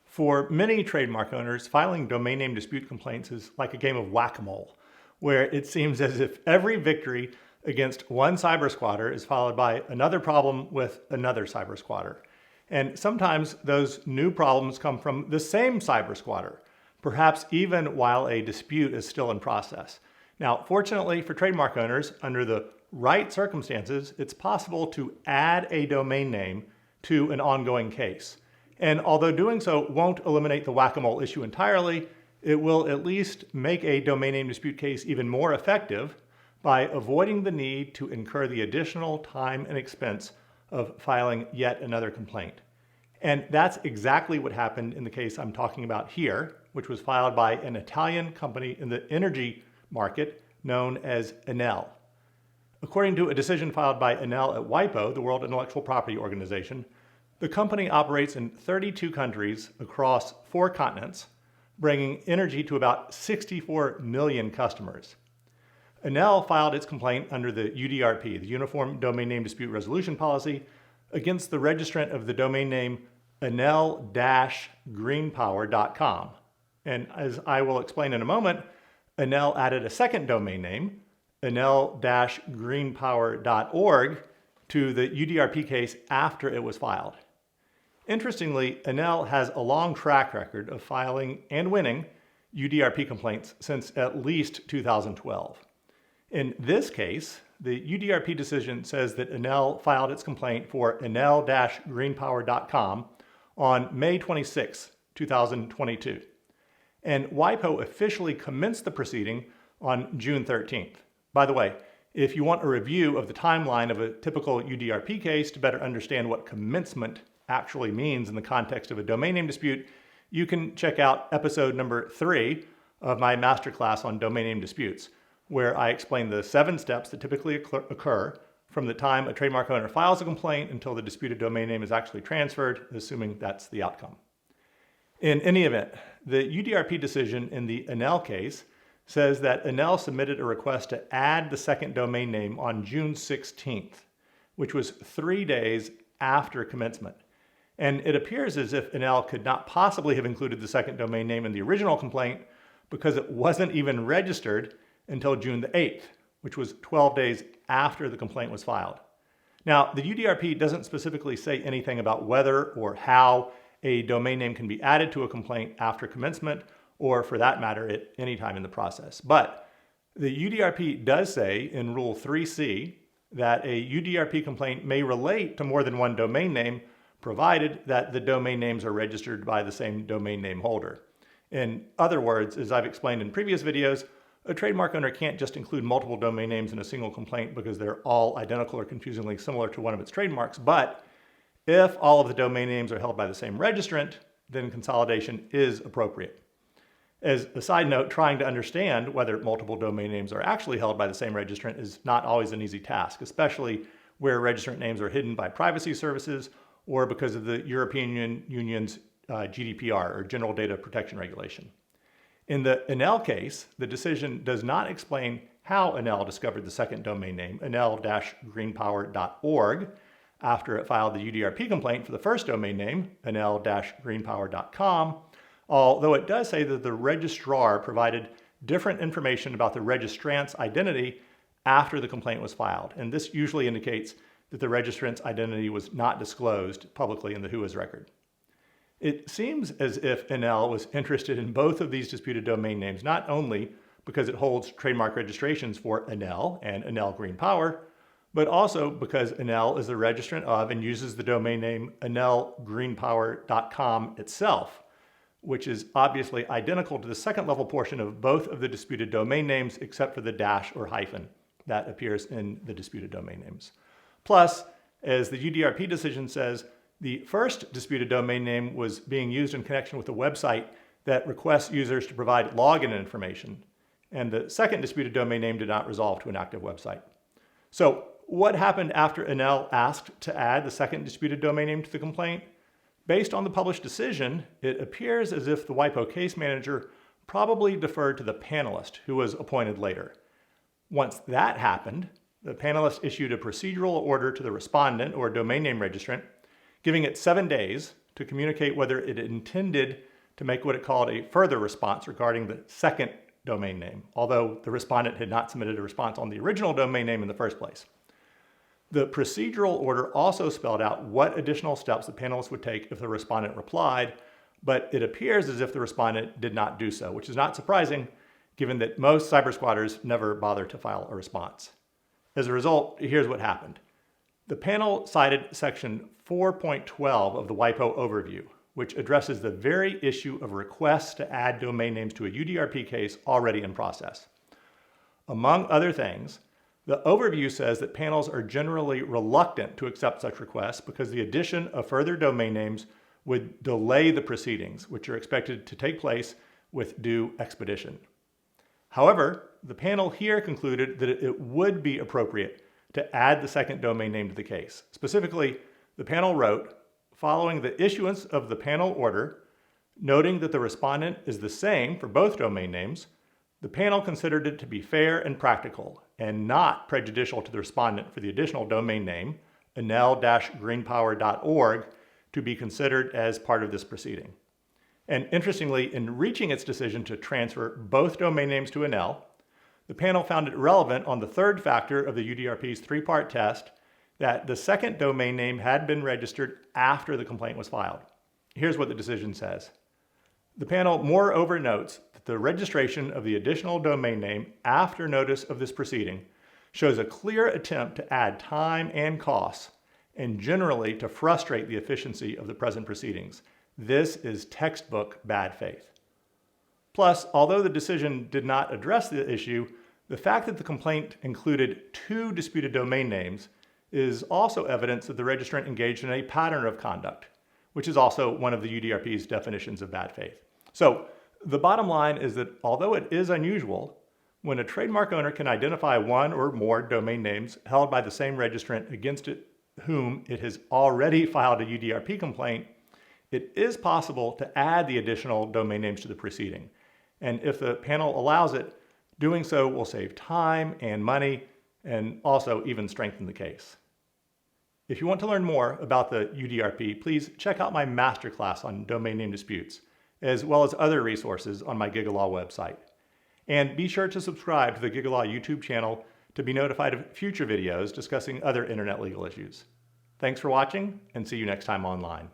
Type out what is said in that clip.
For many trademark owners, filing domain name dispute complaints is like a game of whack-a-mole, where it seems as if every victory against one cyber squatter is followed by another problem with another cyber squatter. And sometimes those new problems come from the same cyber squatter, perhaps even while a dispute is still in process. Now, fortunately for trademark owners, under the right circumstances, it's possible to add a domain name to an ongoing case. And although doing so won't eliminate the whack-a-mole issue entirely, it will at least make a domain name dispute case even more effective by avoiding the need to incur the additional time and expense of filing yet another complaint. And that's exactly what happened in the case I'm talking about here, which was filed by an Italian company in the energy market known as Enel. According to a decision filed by Enel at WIPO, the World Intellectual Property Organization, the company operates in 32 countries across 4 continents, bringing energy to about 64 million customers. Enel filed its complaint under the UDRP, the Uniform Domain Name Dispute Resolution Policy, against the registrant of the domain name enel-greenpower.com. And as I will explain in a moment, Enel added a second domain name, enel-greenpower.org, to the UDRP case after it was filed. Interestingly, Enel has a long track record of filing and winning UDRP complaints since at least 2012. In this case, the UDRP decision says that Enel filed its complaint for enel-greenpower.com on May 26, 2022. And WIPO officially commenced the proceeding on June 13th. By the way, if you want a review of the timeline of a typical UDRP case to better understand what commencement actually means in the context of a domain name dispute, you can check out episode number 3 of my masterclass on domain name disputes, where I explain the 7 steps that typically occur from the time a trademark owner files a complaint until the disputed domain name is actually transferred, assuming that's the outcome. In any event, the UDRP decision in the Enel case says that Enel submitted a request to add the second domain name on June 16th, which was 3 days after commencement. And it appears as if Enel could not possibly have included the second domain name in the original complaint because it wasn't even registered until June the 8th, which was 12 days after the complaint was filed. Now, the UDRP doesn't specifically say anything about whether or how a domain name can be added to a complaint after commencement, or for that matter, at any time in the process. But the UDRP does say in Rule 3C that a UDRP complaint may relate to more than one domain name, provided that the domain names are registered by the same domain name holder. In other words, as I've explained in previous videos, a trademark owner can't just include multiple domain names in a single complaint because they're all identical or confusingly similar to one of its trademarks. But if all of the domain names are held by the same registrant, then consolidation is appropriate. As a side note, trying to understand whether multiple domain names are actually held by the same registrant is not always an easy task, especially where registrant names are hidden by privacy services or because of the European Union's GDPR, or General Data Protection Regulation. In the Enel case, the decision does not explain how Enel discovered the second domain name, enel-greenpower.org, after it filed the UDRP complaint for the first domain name, enel-greenpower.com, although it does say that the registrar provided different information about the registrant's identity after the complaint was filed. And this usually indicates that the registrant's identity was not disclosed publicly in the WHOIS record. It seems as if Enel was interested in both of these disputed domain names, not only because it holds trademark registrations for Enel and Enel Green Power, but also because Enel is the registrant of and uses the domain name enel-greenpower.com itself, which is obviously identical to the second level portion of both of the disputed domain names except for the dash or hyphen that appears in the disputed domain names. Plus, as the UDRP decision says, the first disputed domain name was being used in connection with a website that requests users to provide login information, and the second disputed domain name did not resolve to an active website. So what happened after Enel asked to add the second disputed domain name to the complaint? Based on the published decision, it appears as if the WIPO case manager probably deferred to the panelist who was appointed later. Once that happened, the panelist issued a procedural order to the respondent or domain name registrant, giving it 7 days to communicate whether it intended to make what it called a further response regarding the second domain name, although the respondent had not submitted a response on the original domain name in the first place. The procedural order also spelled out what additional steps the panelists would take if the respondent replied, but it appears as if the respondent did not do so, which is not surprising given that most cyber squatters never bother to file a response. As a result, here's what happened. The panel cited section 4.12 of the WIPO overview, which addresses the very issue of requests to add domain names to a UDRP case already in process. Among other things, the overview says that panels are generally reluctant to accept such requests because the addition of further domain names would delay the proceedings, which are expected to take place with due expedition. However, the panel here concluded that it would be appropriate to add the second domain name to the case. Specifically, the panel wrote, following the issuance of the panel order, noting that the respondent is the same for both domain names, the panel considered it to be fair and practical and not prejudicial to the respondent for the additional domain name, enel-greenpower.org, to be considered as part of this proceeding. And interestingly, in reaching its decision to transfer both domain names to Enel, the panel found it relevant on the third factor of the UDRP's three-part test that the second domain name had been registered after the complaint was filed. Here's what the decision says. The panel moreover notes that the registration of the additional domain name after notice of this proceeding shows a clear attempt to add time and costs and generally to frustrate the efficiency of the present proceedings. This is textbook bad faith. Plus, although the decision did not address the issue, the fact that the complaint included two disputed domain names is also evidence that the registrant engaged in a pattern of conduct, which is also one of the UDRP's definitions of bad faith. So the bottom line is that although it is unusual, when a trademark owner can identify one or more domain names held by the same registrant against whom it has already filed a UDRP complaint, it is possible to add the additional domain names to the proceeding. And if the panel allows it, doing so will save time and money and also even strengthen the case. If you want to learn more about the UDRP, please check out my masterclass on domain name disputes, as well as other resources on my GigaLaw website. And be sure to subscribe to the GigaLaw YouTube channel to be notified of future videos discussing other internet legal issues. Thanks for watching, and see you next time online.